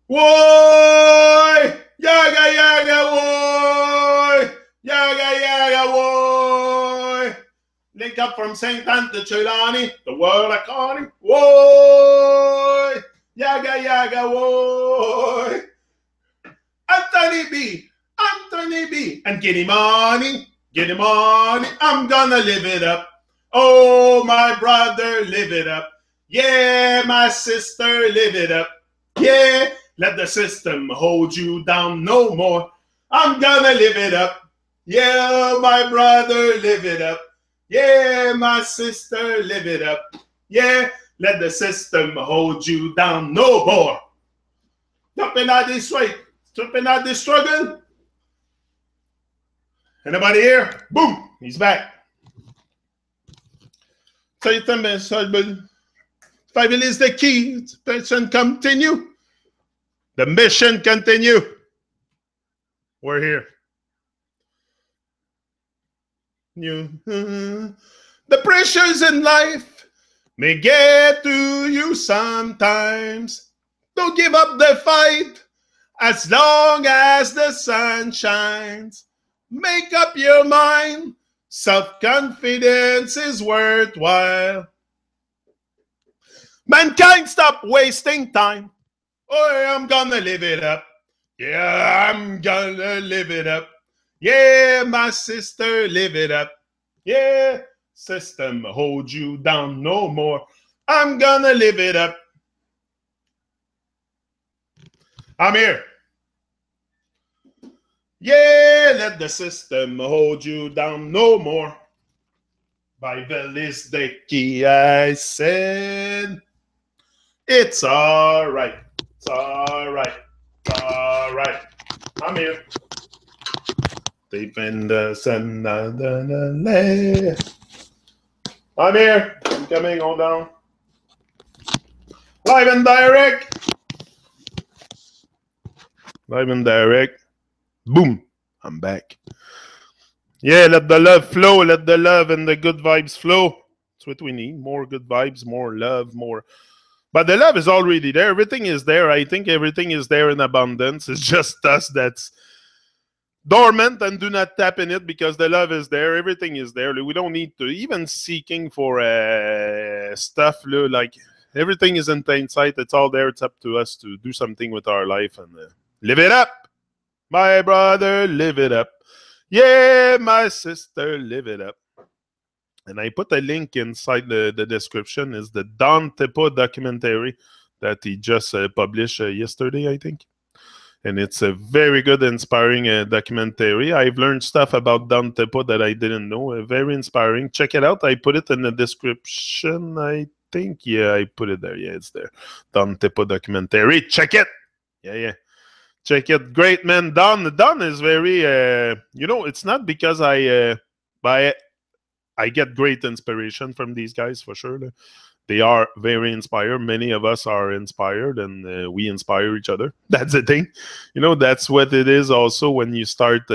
Woy! Yaga yaga woy! Yaga yaga woy! Link up from St. Anne to Trelawney, the world of Connie. Woy! Yaga yaga woy! Anthony B! Anthony B! And get him money, get him money. I'm gonna live it up. Oh, my brother, live it up. Yeah, my sister, live it up. Yeah, let the system hold you down no more. I'm gonna live it up. Yeah, my brother, live it up. Yeah, my sister, live it up. Yeah, let the system hold you down no more. Jumping out this way, jumping out this struggle. Anybody here? Boom, he's back. Satan survival is the key. Mission continue. The mission continue. We're here. The pressures in life may get to you sometimes. Don't give up the fight as long as the sun shines. Make up your mind. Self-confidence is worthwhile. Mankind, stop wasting time. Oh, I'm gonna live it up. Yeah, I'm gonna live it up. Yeah, my sister, live it up. Yeah, system hold you down no more. I'm gonna live it up. I'm here. Yeah, let the system hold you down no more. Bible is the key, I said. It's all right. It's all right. It's all right. I'm here. Deep in the sun. I'm here. I'm coming. Hold down. Live and direct. Live and direct. Boom. I'm back. Yeah, let the love flow. Let the love and the good vibes flow. That's what we need. More good vibes, more love, more. But the love is already there. Everything is there. I think everything is there in abundance. It's just us that's dormant and do not tap in it because the love is there. Everything is there. We don't need to even seeking for stuff like everything is in plain sight. It's all there. It's up to us to do something with our life and live it up. My brother, live it up. Yeah, my sister, live it up. And I put a link inside the description. Is the Don Tippa documentary that he just published yesterday, I think. And it's a very good, inspiring documentary. I've learned stuff about Don Tippa that I didn't know. Very inspiring. Check it out. I put it in the description, I think. Yeah, I put it there. Yeah, it's there. Don Tippa documentary. Check it. Yeah. Check it. Great, man. Don is very, it's not because I get great inspiration from these guys, for sure. They are very inspired. Many of us are inspired, and we inspire each other. That's the thing. That's what it is also when you start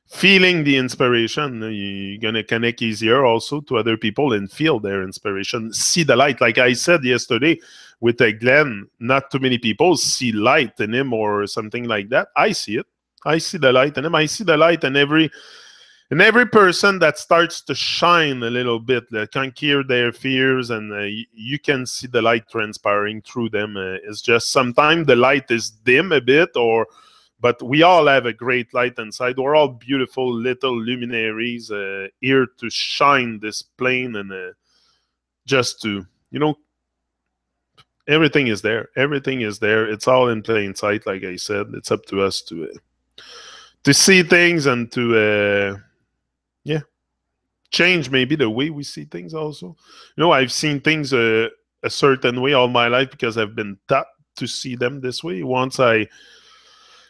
feeling the inspiration. You're going to connect easier also to other people and feel their inspiration. See the light. Like I said yesterday with Glenn, not too many people see light in him or something like that. I see it. I see the light in him. I see the light in every person that starts to shine a little bit, that conquer their fears, and you can see the light transpiring through them. It's just sometimes the light is dim a bit, but we all have a great light inside. We're all beautiful little luminaries here to shine this plane and just to, everything is there. Everything is there. It's all in plain sight, like I said. It's up to us to see things and to change maybe the way we see things also. I've seen things a certain way all my life because I've been taught to see them this way.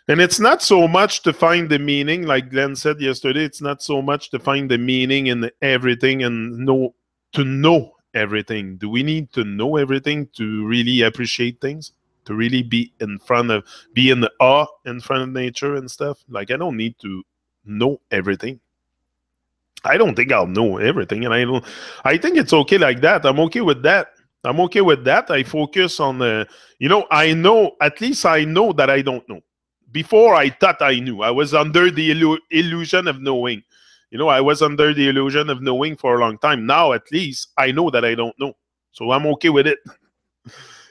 And it's not so much to find the meaning, like Glenn said yesterday. It's not so much to find the meaning in everything and to know everything. Do we need to know everything to really appreciate things? To really be in the awe in front of nature and stuff? Like, I don't need to know everything. I don't think I'll know everything, and I think it's okay like that. I'm okay with that. I'm okay with that. I focus on, I know, at least I know that I don't know. Before I thought I knew. I was under the illusion of knowing. I was under the illusion of knowing for a long time. Now, at least, I know that I don't know. So I'm okay with it.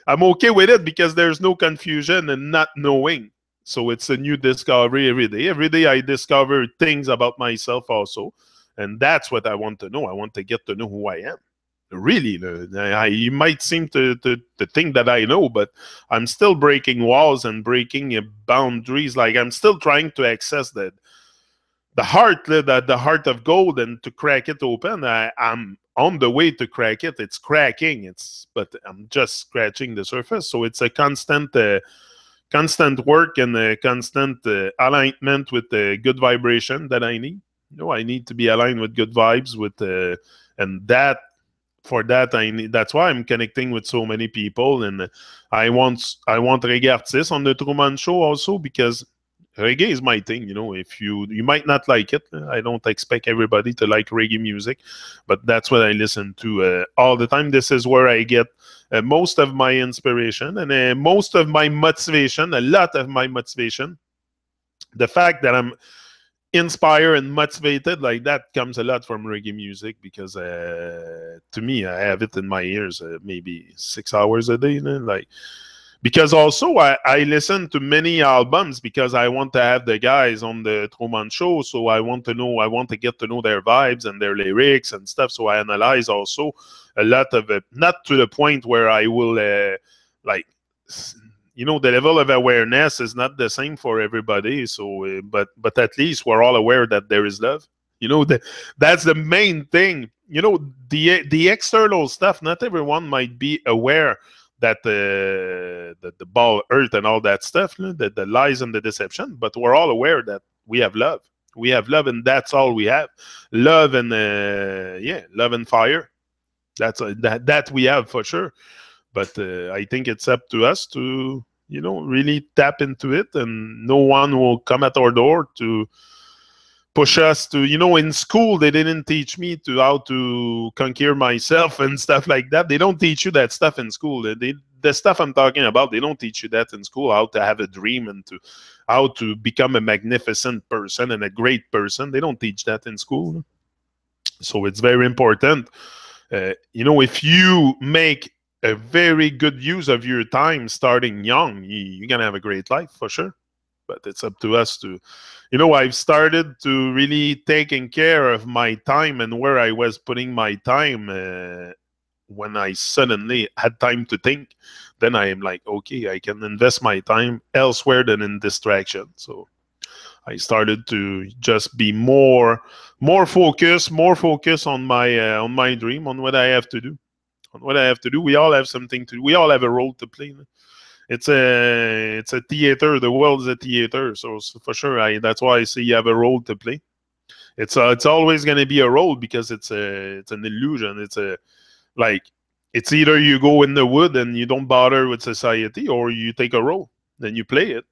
I'm okay with it because there's no confusion and not knowing. So it's a new discovery every day. Every day I discover things about myself also. And that's what I want to know. I want to get to know who I am. Really, you might seem to think that I know, but I'm still breaking walls and breaking boundaries. Like I'm still trying to access the heart of gold, and to crack it open. I'm on the way to crack it. It's cracking. But I'm just scratching the surface. So it's a constant work and a constant alignment with the good vibration that I need. I need to be aligned with good vibes and that for that I need. That's why I'm connecting with so many people, and I want reggae artists on the Truman Show also, because reggae is my thing. If you might not like it, I don't expect everybody to like reggae music, but that's what I listen to all the time. This is where I get most of my inspiration and most of my motivation, a lot of my motivation. The fact that I'm inspired and motivated like that comes a lot from reggae music, because to me, I have it in my ears maybe 6 hours a day, like, because also I listen to many albums because I want to have the guys on the Truman Show. So I want to get to know their vibes and their lyrics and stuff. So I analyze also a lot of it, not to the point where I will like, the level of awareness is not the same for everybody. So, but at least we're all aware that there is love. That's the main thing. The external stuff. Not everyone might be aware that the ball earth and all that stuff, the lies and the deception, but we're all aware that we have love. We have love, and that's all we have. Love and love and fire. That's that we have for sure. But I think it's up to us to really tap into it, and no one will come at our door to push us to. In school they didn't teach me to how to conquer myself and stuff like that. They don't teach you that stuff in school. The stuff I'm talking about, they don't teach you that in school, how to have a dream and how to become a magnificent person and a great person. They don't teach that in school. So it's very important. If you make a very good use of your time starting young, you're gonna have a great life for sure. But it's up to us to, I've started to really taking care of my time and where I was putting my time when I suddenly had time to think. Then I am like, okay, I can invest my time elsewhere than in distraction. So I started to just be more focused on my dream, on what I have to do. We all have something to do. We all have a role to play. It's a theater. The world is a theater. So for sure, that's why I say you have a role to play. It's always going to be a role, because it's an illusion. It's either you go in the wood and you don't bother with society, or you take a role, then you play it.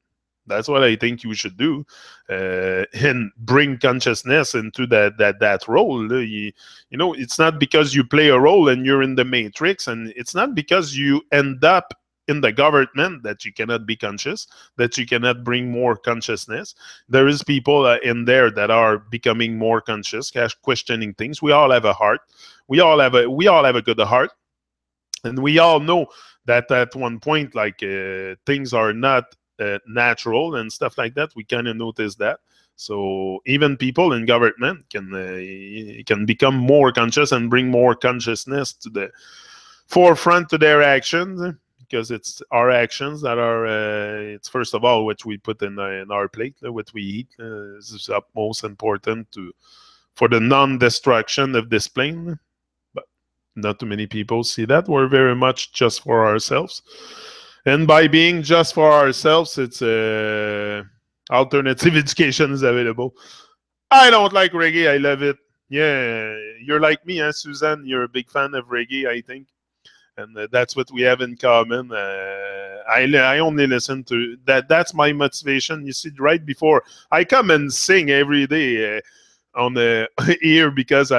That's what I think you should do, and bring consciousness into that role. It's not because you play a role and you're in the matrix, and it's not because you end up in the government that you cannot be conscious, that you cannot bring more consciousness. There is people in there that are becoming more conscious, questioning things. We all have a heart. We all have a good heart, and we all know that at one point, like things are not natural and stuff like that. We kind of notice that. So even people in government can become more conscious and bring more consciousness to the forefront to their actions, because it's our actions that are. It's first of all what we put in our plate, what we eat. This is most important for the non-destruction of this plane. But not too many people see that. We're very much just for ourselves. And by being just for ourselves, it's alternative education is available. I don't like reggae. I love it. Yeah, you're like me, Suzanne. You're a big fan of reggae, I think. And that's what we have in common. I only listen to that. That's my motivation. You see, right before I come and sing every day on the ear, because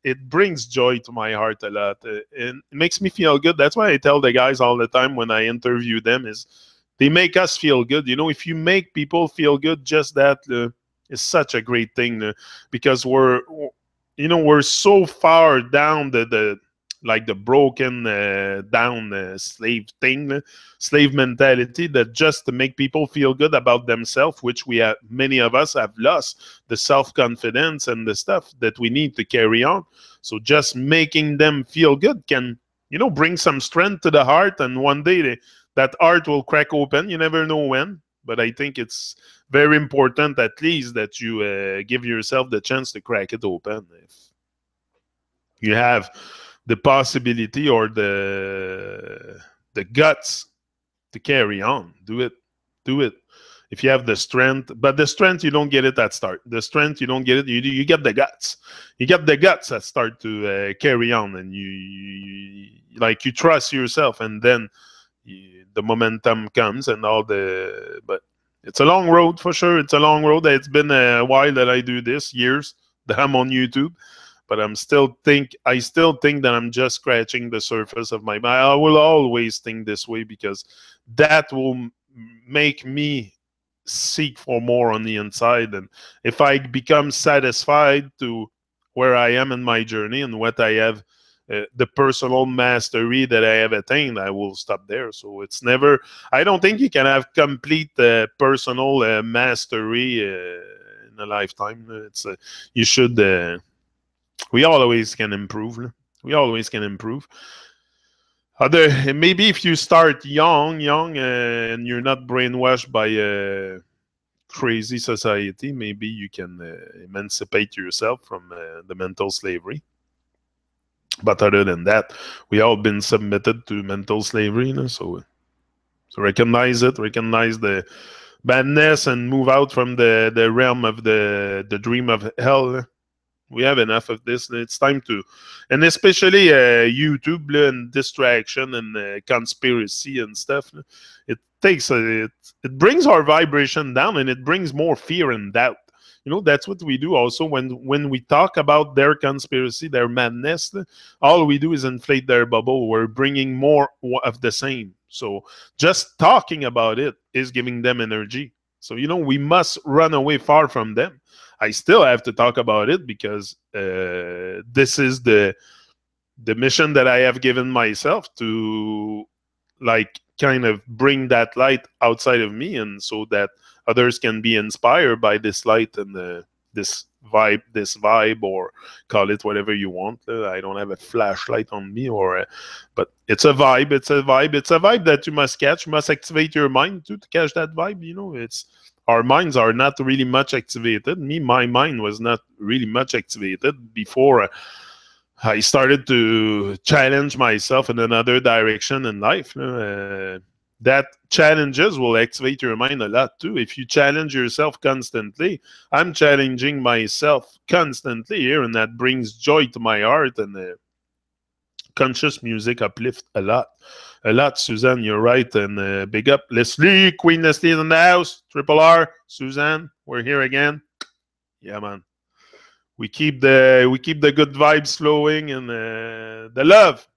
it brings joy to my heart a lot. And it makes me feel good. That's why I tell the guys all the time when I interview them is they make us feel good. You know, if you make people feel good, just that is such a great thing because we're so far down the like the broken down slave mentality that just to make people feel good about themselves, which many of us have lost the self-confidence and the stuff that we need to carry on. So just making them feel good can, bring some strength to the heart, and one day that heart will crack open. You never know when, but I think it's very important at least that you give yourself the chance to crack it open. If you have the possibility or the guts to carry on, do it. If you have the strength, but the strength, you don't get it at start. The strength, you don't get it. You get the guts. You get the guts that start to carry on, and you trust yourself, and then the momentum comes and all the. But it's a long road for sure. It's a long road. It's been a while that I do this, years that I'm on YouTube. But I still think that I'm just scratching the surface of my mind. I will always think this way because that will make me seek for more on the inside. And if I become satisfied to where I am in my journey and what I have, the personal mastery that I have attained, I will stop there. So it's never, I don't think you can have complete personal mastery in a lifetime. It's you should... we always can improve. We always can improve. Maybe if you start young, and you're not brainwashed by a crazy society, maybe you can emancipate yourself from the mental slavery. But other than that, we all been submitted to mental slavery, so recognize it, recognize the badness, and move out from the realm of the dream of hell. We have enough of this. It's time to, and especially YouTube and distraction and conspiracy and stuff. It takes it brings our vibration down, and it brings more fear and doubt. That's what we do also when we talk about their conspiracy, their madness. All we do is inflate their bubble. We're bringing more of the same. So just talking about it is giving them energy. So we must run away far from them. I still have to talk about it because this is the mission that I have given myself to, kind of bring that light outside of me, and so that others can be inspired by this light and this vibe, or call it whatever you want. I don't have a flashlight on me, but it's a vibe. It's a vibe that you must catch. You must activate your mind to catch that vibe. It's. Our minds are not really much activated. My mind was not really much activated before I started to challenge myself in another direction in life. That challenges will activate your mind a lot too. If you challenge yourself constantly, I'm challenging myself constantly here, and that brings joy to my heart, and conscious music uplift a lot. Suzanne, you're right. And big up Leslie, Queen Leslie in the house. Triple R, Suzanne, we're here again. Yeah, man. We keep the good vibes flowing, and the love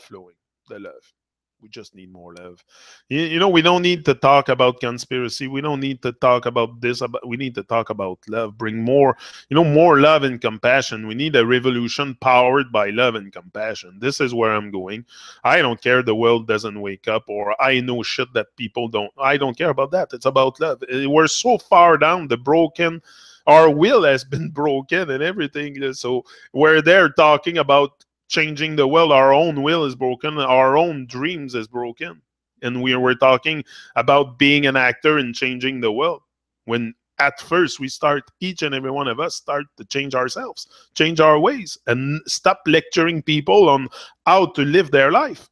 flowing. The love. We just need more love. We don't need to talk about conspiracy. We don't need to talk about this. We need to talk about love. Bring more, more love and compassion. We need a revolution powered by love and compassion. This is where I'm going. I don't care the world doesn't wake up, or I know shit that people don't. I don't care about that. It's about love. We're so far down the broken. Our will has been broken and everything. So we're there talking about changing the world. Our own will is broken. Our own dreams is broken. And we're talking about being an actor and changing the world. When at first we start, each and every one of us start to change ourselves, change our ways, and stop lecturing people on how to live their life.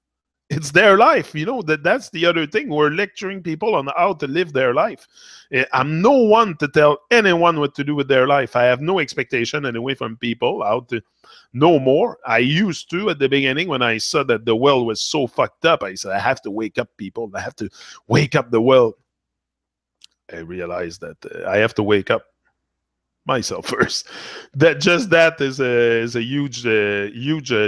It's their life. That's the other thing. We're lecturing people on how to live their life. I'm no one to tell anyone what to do with their life. I have no expectation anyway from people how to know more. I used to at the beginning when I saw that the world was so fucked up. I said, I have to wake up people. I have to wake up the world. I realized that I have to wake up. myself first. That is a huge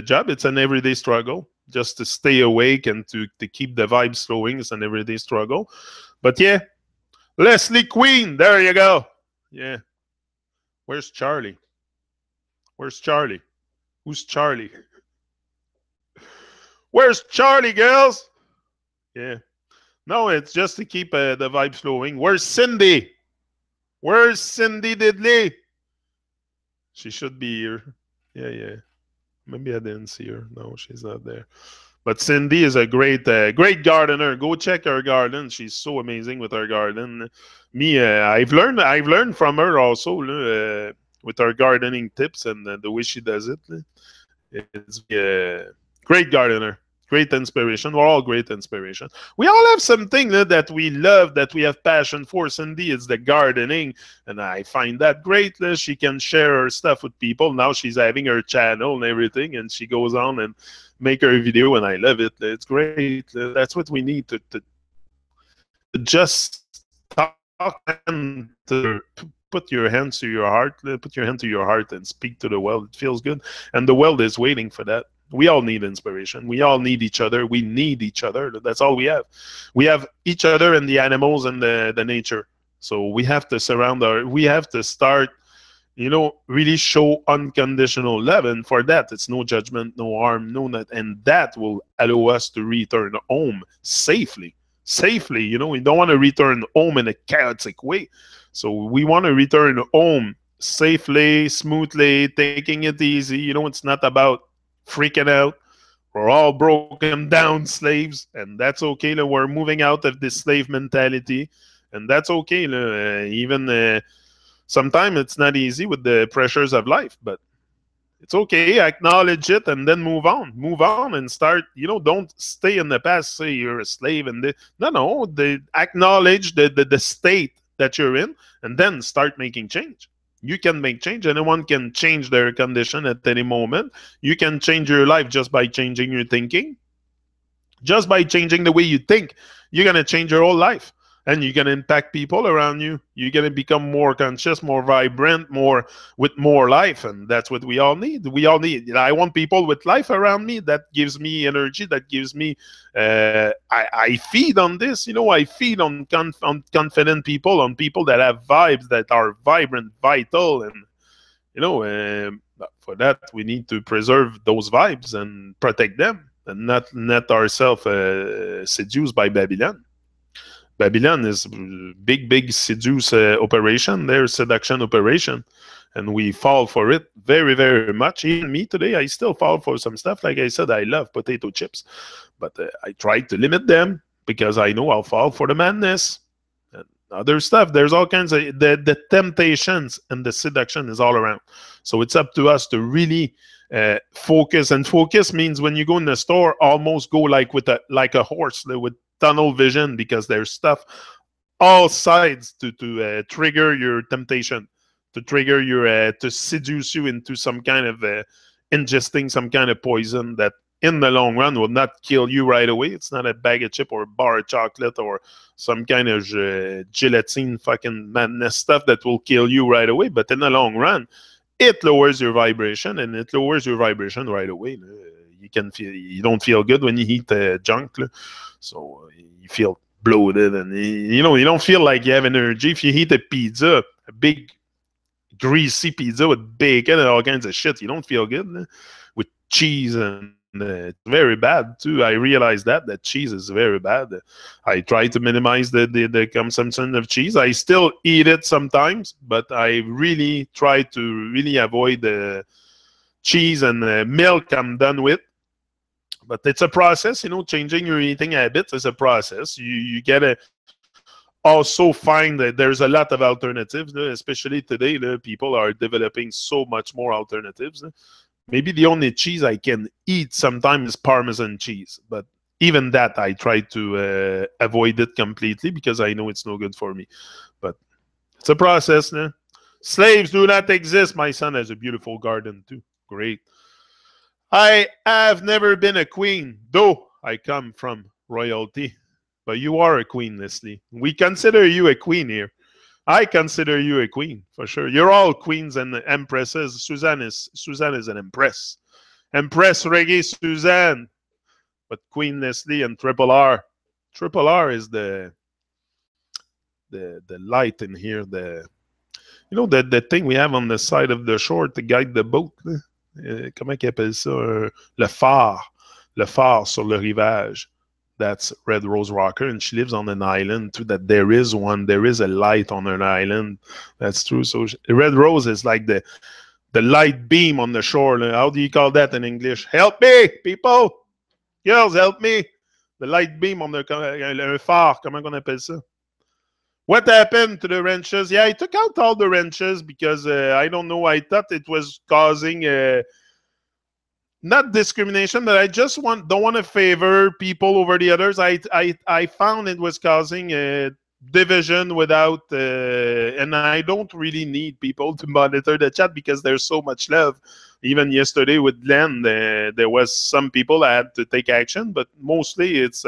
job. It's an everyday struggle just to stay awake and to keep the vibes flowing. It's an everyday struggle. But yeah, Leslie Queen, there you go. Yeah, where's Charlie? Where's Charlie? Who's Charlie? Where's Charlie, girls? Yeah, no, it's just to keep the vibes flowing. Where's Cindy? Where's Cindy Diddley? She should be here. Yeah, yeah. Maybe I didn't see her. No, she's not there. But Cindy is a great gardener. Go check her garden. She's so amazing with her garden. Me, I've learned from her also with her gardening tips and the way she does it. It's great gardener, great inspiration. We're all great inspiration. We all have something that we love, that we have passion for. Cindy is the gardening, and I find that great. She can share her stuff with people. Now she's having her channel and everything, and she goes on and make her video, and I love it. It's great. That's what we need to just talk and to put your hands to your heart, put your hand to your heart and speak to the world. It feels good. And the world is waiting for that. We all need inspiration. We all need each other. We need each other. That's all we have. We have each other and the animals and the nature. So we have to we have to start, really show unconditional love. And for that, it's no judgment, no harm, no not. And that will allow us to return home safely. Safely, we don't want to return home in a chaotic way. So we want to return home safely, smoothly, taking it easy. It's not about freaking out. We're all broken down slaves, and that's okay. We're moving out of this slave mentality, and that's okay. Even sometimes it's not easy with the pressures of life, but it's okay. Acknowledge it and then move on. Move on and start. Don't stay in the past. Say you're a slave and no. Acknowledge the state that you're in and then start making change. You can make change. Anyone can change their condition at any moment. You can change your life just by changing your thinking. Just by changing the way you think, you're going to change your whole life. And you're going to impact people around you. You're going to become more conscious, more vibrant, with more life. And that's what we all need. I want people with life around me. That gives me energy. That gives me, I feed on this. I feed on confident people, on people that have vibes, that are vibrant, vital. And, for that, we need to preserve those vibes and protect them and not let ourselves seduced by Babylon. Babylon is big seduce operation. There's seduction operation, and we fall for it very, very much. Even me today, I still fall for some stuff. Like I said, I love potato chips, but I try to limit them because I know I'll fall for the madness and other stuff. There's all kinds of the temptations and the seduction is all around. So it's up to us to really focus. And focus means when you go in the store, almost go like a horse with tunnel vision, because there's stuff all sides to trigger your temptation, to trigger your to seduce you into some kind of ingesting some kind of poison that in the long run will not kill you right away. It's not a bag of chip or a bar of chocolate or some kind of gelatine fucking madness stuff that will kill you right away. But in the long run, it lowers your vibration, and it lowers your vibration right away. You don't feel good when you eat junk. So you feel bloated, and you don't feel like you have energy. If you eat a pizza, a big greasy pizza with bacon and all kinds of shit, you don't feel good. With cheese, and it's very bad too. I realized that cheese is very bad. I try to minimize the consumption of cheese. I still eat it sometimes, but I really try to really avoid the cheese and milk. I'm done with. But it's a process, changing your eating habits is a process. You gotta also find that there's a lot of alternatives, especially today. People are developing so much more alternatives. Maybe the only cheese I can eat sometimes is Parmesan cheese, but even that I try to avoid it completely because I know it's no good for me. But it's a process. Slaves do not exist. My son has a beautiful garden too. Great. I have never been a queen, though I come from royalty. But you are a queen, Leslie. We consider you a queen here. I consider you a queen for sure. You're all queens and empresses. Suzanne is an empress. Empress Reggae Suzanne, but Queen Nestle and Triple R. Triple R is the light in here. The thing we have on the side of the shore to guide the boat. Comment ils appellent ça? Le phare. Le phare sur le rivage. That's Red Rose Rocker, and she lives on an island too. That there is a light on an island. That's true. So Red Rose is like the light beam on the shore. How do you call that in English? Help me, people, girls, help me. The light beam on un phare. Comment on appelle ça? What happened to the wrenches? Yeah, I took out all the wrenches because I don't know. I thought it was causing not discrimination, but I just don't want to favor people over the others. I found it was causing division without, and I don't really need people to monitor the chat because there's so much love. Even yesterday with Glenn, there was some people I had to take action, but mostly it's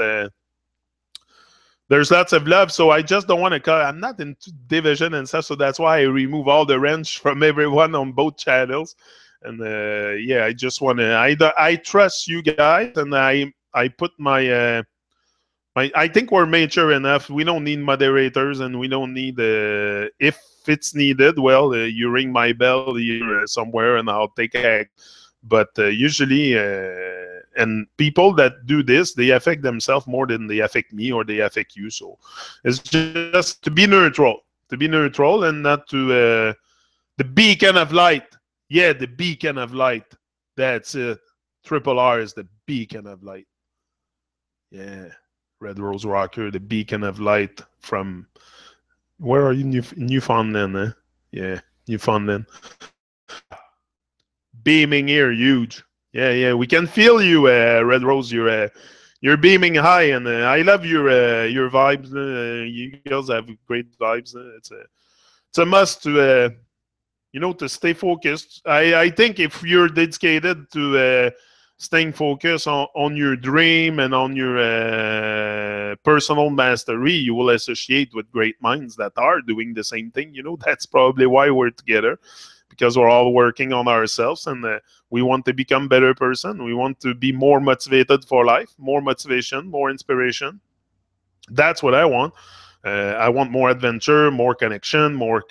there's lots of love. So I just don't want to cut. I'm not into division and stuff, so that's why I remove all the wrench from everyone on both channels. And yeah, I just want to. I trust you guys, and I put my. I think we're mature enough. We don't need moderators, and we don't need. If it's needed, well, you ring my bell here somewhere, and I'll take act. But usually, and people that do this, they affect themselves more than they affect me or they affect you. So it's just to be neutral, and not to the beacon of light. Yeah, the beacon of light. That's it. Triple R is the beacon of light. Yeah. Red Rose Rocker, the beacon of light from... Where are you? Newfoundland, eh? Yeah, Newfoundland. Beaming here, huge. Yeah. We can feel you, Red Rose. You're beaming high, and I love your vibes. You girls have great vibes. It's a must to... to stay focused. I think if you're dedicated to staying focused on your dream and on your personal mastery, you will associate with great minds that are doing the same thing. That's probably why we're together, because we're all working on ourselves, and we want to become better person. We want to be more motivated for life, more motivation, more inspiration. That's what I want. I want more adventure, more connection, more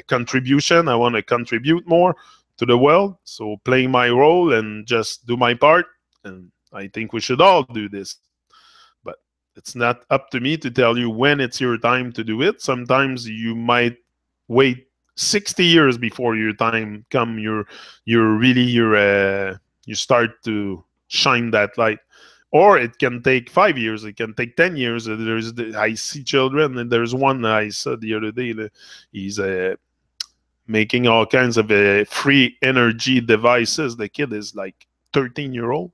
contribution. I want to contribute more to the world. So playing my role and just do my part. And I think we should all do this. But it's not up to me to tell you when it's your time to do it. Sometimes you might wait 60 years before your time come. You start to shine that light. Or it can take 5 years. It can take 10 years. I see children, and there's one I saw the other day. He's making all kinds of free energy devices. The kid is like 13-year-old.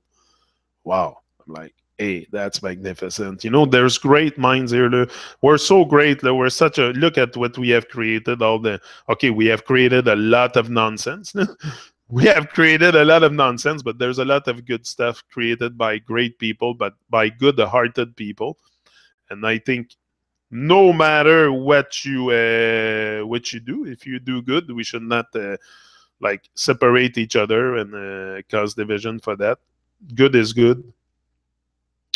Wow. I'm like, hey, that's magnificent. There's great minds here. We're so great. We're such a... Look at what we have created. We have created a lot of nonsense. We have created a lot of nonsense, but there's a lot of good stuff created by great people, but by good-hearted people. And I think no matter what you do, if you do good, we should not separate each other and cause division for that. Good is good.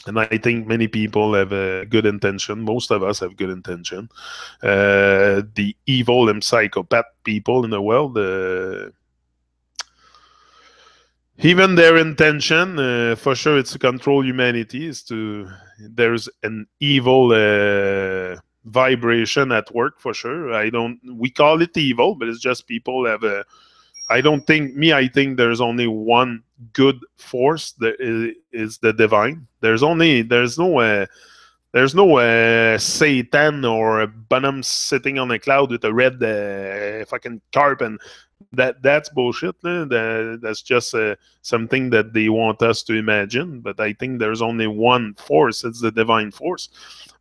And I think many people have a good intention. Most of us have good intention. The evil and psychopath people in the world... even their intention, for sure, it's to control humanity. There's an evil vibration at work, for sure. We call it evil, but it's just people have a... I think there's only one good force that is the divine. There's no Satan or a Bonham sitting on a cloud with a red fucking carp, and that's bullshit. That's just something that they want us to imagine. But I think there's only one force. It's the divine force.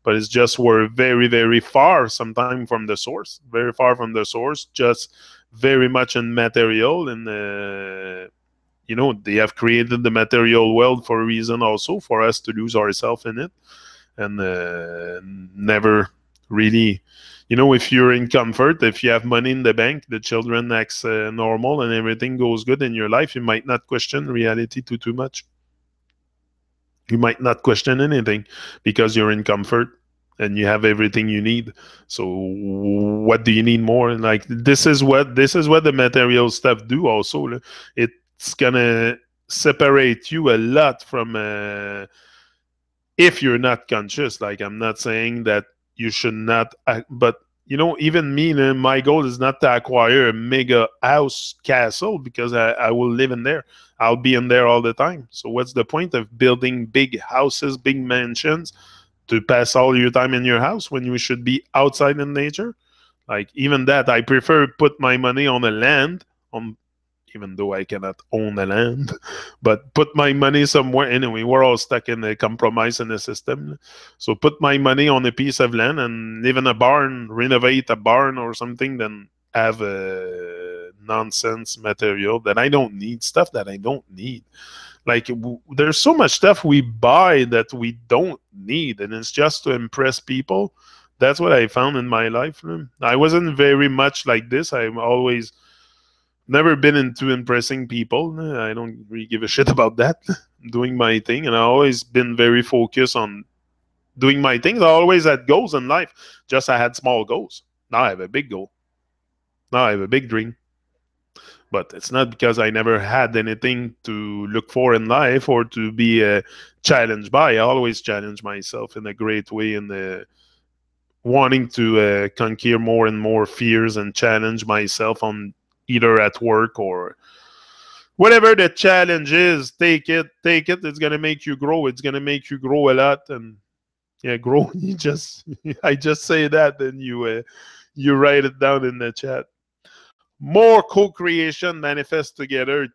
But it's just we're very, very far sometimes from the source. Very far from the source. Just very much in material. And, they have created the material world for a reason also, for us to lose ourselves in it. And never really If you're in comfort, if you have money in the bank, the children acts normal, and everything goes good in your life, you might not question reality too much. You might not question anything because you're in comfort and you have everything you need. So what do you need more? Like this is what the material stuff do also. It's gonna separate you a lot from if you're not conscious. Like, I'm not saying that you should not act, but even me, my goal is not to acquire a mega house castle because I will live in there. I'll be in there all the time. So what's the point of building big houses, big mansions, to pass all your time in your house when you should be outside in nature? Like, even that, I prefer put my money on a land, on even though I cannot own the land, but put my money somewhere. Anyway, we're all stuck in a compromise in the system. So put my money on a piece of land and live in a barn, renovate a barn or something, then have a nonsense material that I don't need, stuff that I don't need. Like, there's so much stuff we buy that we don't need, and it's just to impress people. That's what I found in my life. I wasn't very much like this. I'm always never been into impressing people. I don't really give a shit about that. I'm doing my thing, and I've always been very focused on doing my things. I always had goals in life. Just I had small goals. Now I have a big goal. Now I have a big dream. But it's not because I never had anything to look for in life or to be challenged by. I always challenge myself in a great way, in the wanting to conquer more and more fears and challenge myself on either at work or whatever the challenge is. Take it. It's gonna make you grow. It's gonna make you grow a lot. And yeah, grow. You just I just say that, and you write it down in the chat. More co-creation, manifest together,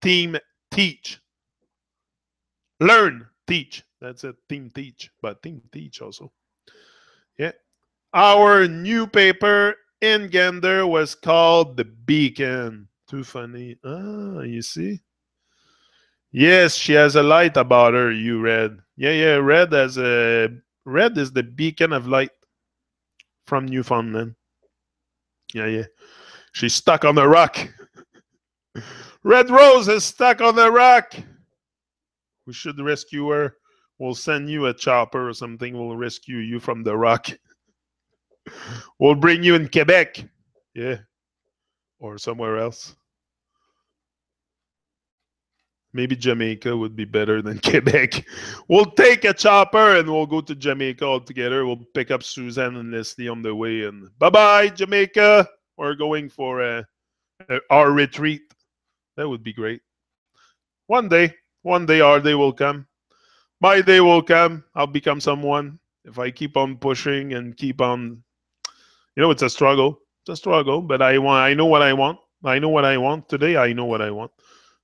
team teach, learn, teach. That's it. Team teach, but team teach also. Yeah. Our new paper in Gander was called The Beacon. Too funny. Ah, you see? Yes, she has a light about her, you read. Yeah, red is the beacon of light from Newfoundland. Yeah. She's stuck on a rock. Red Rose is stuck on a rock. We should rescue her. We'll send you a chopper or something. We'll rescue you from the rock. We'll bring you in Quebec. Yeah. Or somewhere else. Maybe Jamaica would be better than Quebec. We'll take a chopper and we'll go to Jamaica all together. We'll pick up Suzanne and Leslie on the way. And bye-bye, Jamaica. We're going for our retreat. That would be great. One day our day will come. My day will come. I'll become someone. If I keep on pushing and keep on, it's a struggle. It's a struggle, but I know what I want. I know what I want. Today I know what I want.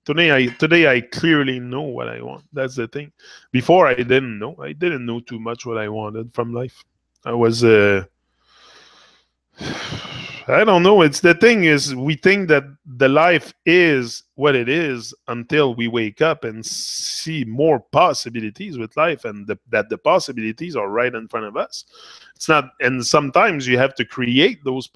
Today I clearly know what I want. That's the thing. Before I didn't know. I didn't know too much what I wanted from life. I was I don't know. It's the thing is, we think that the life is what it is until we wake up and see more possibilities with life, and that the possibilities are right in front of us. It's not, and sometimes you have to create those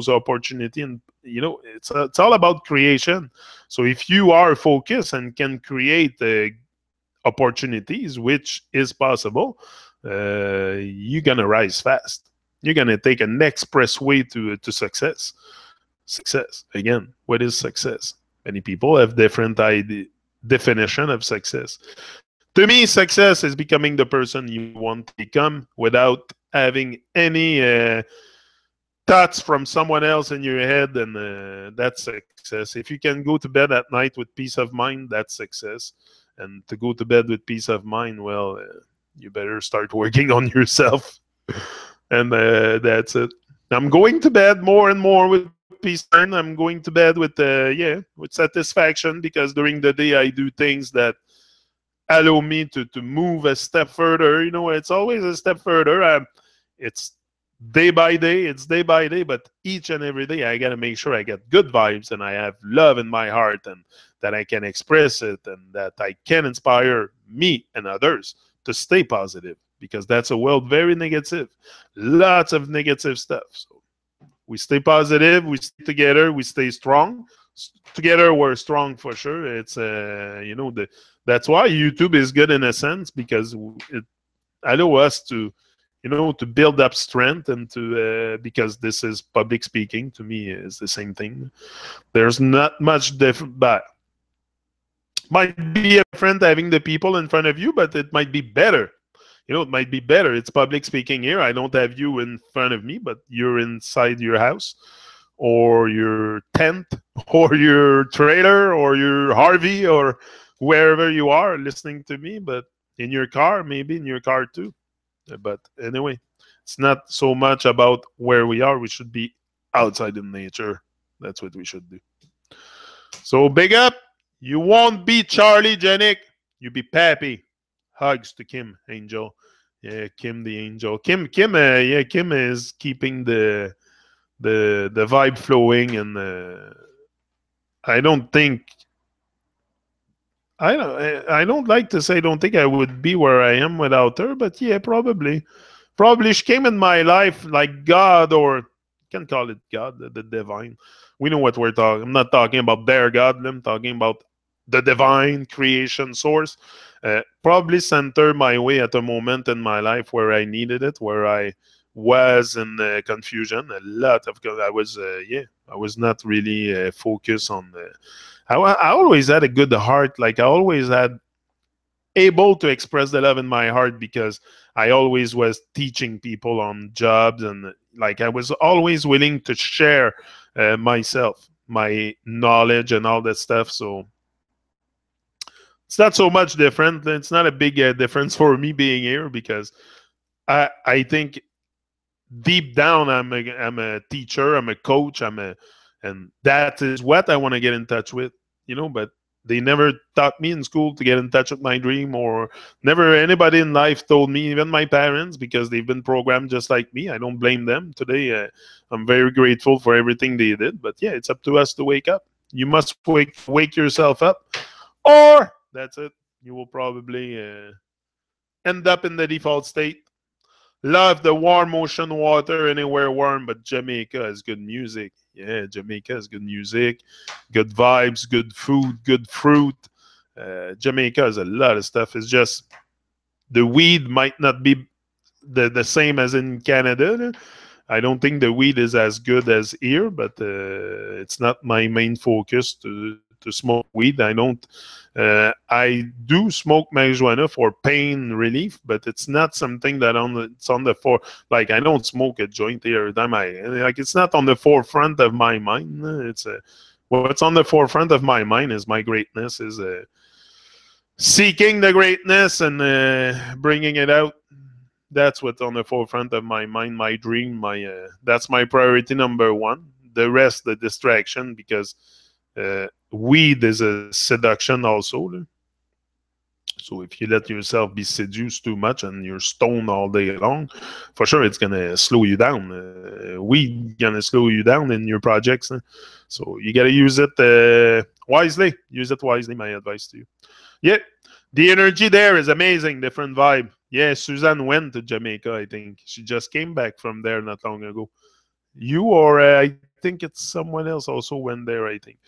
opportunities, and it's all about creation. So if you are focused and can create opportunities, which is possible, you're gonna rise fast. You're gonna take an expressway to success. Success again. What is success? Many people have different definition of success. To me, success is becoming the person you want to become without having any thoughts from someone else in your head, and that's success. If you can go to bed at night with peace of mind, that's success. And to go to bed with peace of mind, well, you better start working on yourself. And that's it. I'm going to bed more and more with peace of mind. I'm going to bed with satisfaction, because during the day I do things that allow me to move a step further. It's always a step further. It's day by day. It's day by day, but each and every day I got to make sure I get good vibes and I have love in my heart, and that I can express it, and that I can inspire me and others to stay positive. because that's a world very negative. Lots of negative stuff. So we stay positive, we stay together, we stay strong. Together we're strong for sure. It's that's why YouTube is good in a sense, because it allow us to to build up strength, and to because this is public speaking. To me is the same thing. There's not much different, but might be different having the people in front of you, but it might be better. It might be better. It's public speaking here. I don't have you in front of me, but you're inside your house or your tent or your trailer or your Harvey or wherever you are listening to me, but in your car, maybe in your car too. But anyway, it's not so much about where we are. We should be outside in nature. That's what we should do. So big up. You won't be Charlie, Janik. You be Pappy. Hugs to Kim, Angel. Yeah, Kim the Angel. Kim is keeping the vibe flowing, and I don't think I don't like to say I don't think I would be where I am without her, but yeah, probably she came in my life like God, or you can call it God, the divine. We know what we're talking. I'm not talking about their God. I'm talking about the divine creation source. Probably sent her my way at a moment in my life where I needed it, where I was in confusion. A lot of I was I was not really focused on. I always had a good heart. Like I always had able to express the love in my heart, because I always was teaching people on jobs, and like I was always willing to share myself, my knowledge, and all that stuff. So it's not so much different. It's not a big difference for me being here, because I think deep down I'm a teacher, I'm a coach, and that is what I want to get in touch with, but they never taught me in school to get in touch with my dream, or never anybody in life told me, even my parents, because they've been programmed just like me. I don't blame them today. I'm very grateful for everything they did, but yeah, it's up to us to wake up. You must wake yourself up, or that's it. You will probably end up in the default state. Love the warm ocean water, anywhere warm, but Jamaica has good music. Yeah, Jamaica has good music, good vibes, good food, good fruit. Jamaica has a lot of stuff. It's just the weed might not be the same as in Canada. I don't think the weed is as good as here, but it's not my main focus to smoke weed. I don't. I do smoke marijuana for pain relief, but it's not something that it's on the for. Like I don't smoke a joint every time. Like it's not on the forefront of my mind. It's what's on the forefront of my mind is my greatness, is seeking the greatness and bringing it out. That's what's on the forefront of my mind, my dream, that's my priority number one. The rest, the distraction, because weed is a seduction also. So if you let yourself be seduced too much and you're stoned all day long, for sure it's gonna slow you down. Weed gonna slow you down in your projects. So you gotta use it wisely. Use it wisely. My advice to you. Yeah, the energy there is amazing. Different vibe. Yeah, Suzanne went to Jamaica, I think. She just came back from there not long ago. You or I think it's someone else also went there, I think,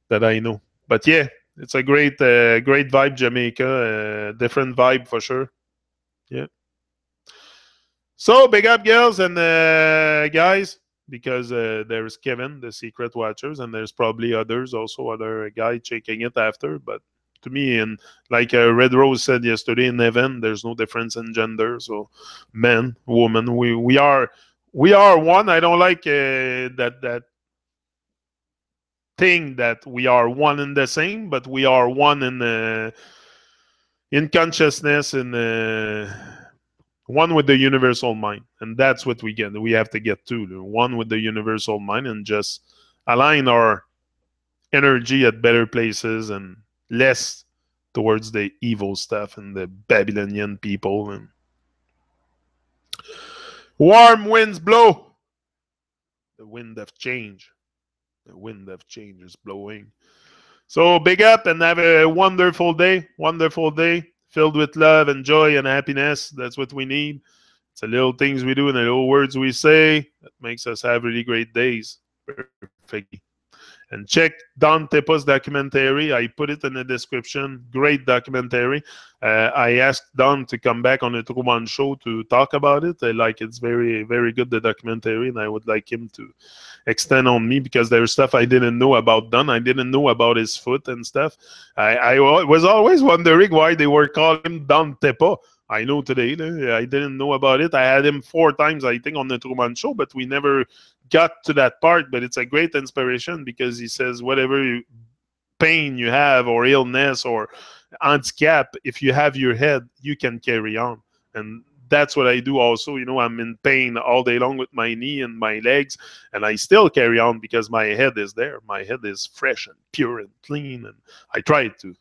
that I know. But yeah, it's a great vibe, Jamaica. Different vibe for sure. Yeah. So big up, girls and guys, because there's Kevin, the secret watchers, and there's probably others also, other guy checking it after. But to me, and like Red Rose said yesterday in heaven, there's no difference in gender. So men, woman, we are one. I don't like that thing that we are one and the same, but we are one in consciousness, and one with the universal mind. And that's what we have to get to, one with the universal mind, and just align our energy at better places and less towards the evil stuff and the Babylonian people. And warm winds blow, the wind of change. The wind of change is blowing. So big up and have a wonderful day. Wonderful day. filled with love and joy and happiness. That's what we need. It's the little things we do and the little words we say that makes us have really great days. Perfectly. And check Don Tippa's documentary. I put it in the description. Great documentary. I asked Don to come back on the Truman Show to talk about it. It's very, very good, the documentary, and I would like him to extend on me because there's stuff I didn't know about Don. I didn't know about his foot and stuff. I was always wondering why they were calling him Don Tippa. I know today. I didn't know about it. I had him 4 times, I think, on the Truman Show, but we never got to that part. But it's a great inspiration because he says whatever pain you have or illness or handicap, if you have your head, you can carry on. And that's what I do also. I'm in pain all day long with my knee and my legs, and I still carry on because my head is there. My head is fresh and pure and clean, and I tried to.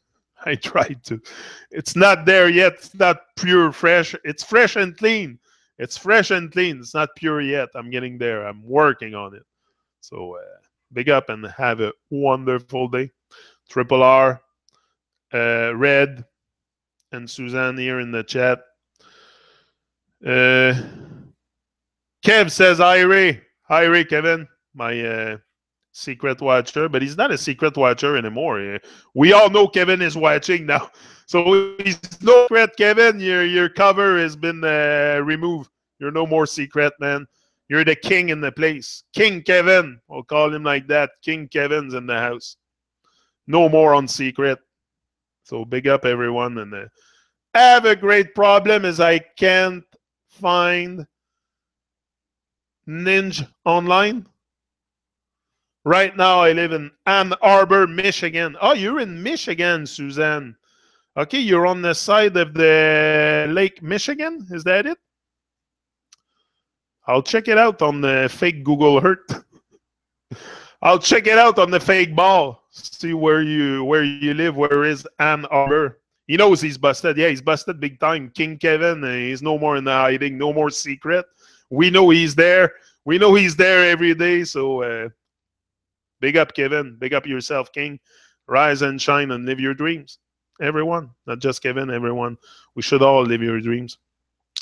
It's not there yet. It's not pure, fresh. It's fresh and clean. It's fresh and clean. It's not pure yet. I'm getting there. I'm working on it. So big up and have a wonderful day. Triple R, Red, and Suzanne here in the chat. Kev says, hi, Ray. Hi, Ray, Kevin. My secret watcher, but he's not a secret watcher anymore. We all know Kevin is watching now. So he's no secret, Kevin. Your cover has been removed. You're no more secret, man. You're the king in the place. King Kevin. We'll call him like that. King Kevin's in the house. No more on secret. So big up, everyone. And I have a great problem is I can't find Ninja online. Right now, I live in Ann Arbor, Michigan. Oh, you're in Michigan, Suzanne. Okay, you're on the side of the Lake Michigan. Is that it? I'll check it out on the fake Google Earth. I'll check it out on the fake ball. See where you live. Where is Ann Arbor? He knows he's busted. Yeah, he's busted big time. King Kevin, he's no more in the hiding. No more secret. We know he's there. We know he's there every day. So big up, Kevin. Big up yourself, King. Rise and shine and live your dreams. Everyone, not just Kevin, everyone. We should all live your dreams.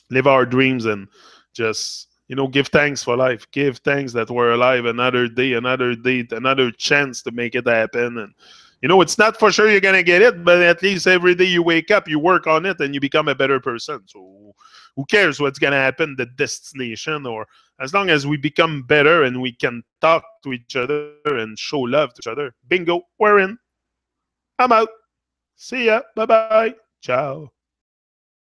Live our dreams and just, give thanks for life. Give thanks that we're alive another day, another date, another chance to make it happen. And, it's not for sure you're going to get it, but at least every day you wake up, you work on it, and you become a better person. So who cares what's going to happen, the destination, or as long as we become better and we can talk to each other and show love to each other. Bingo, we're in. I'm out. See ya. Bye-bye. Ciao.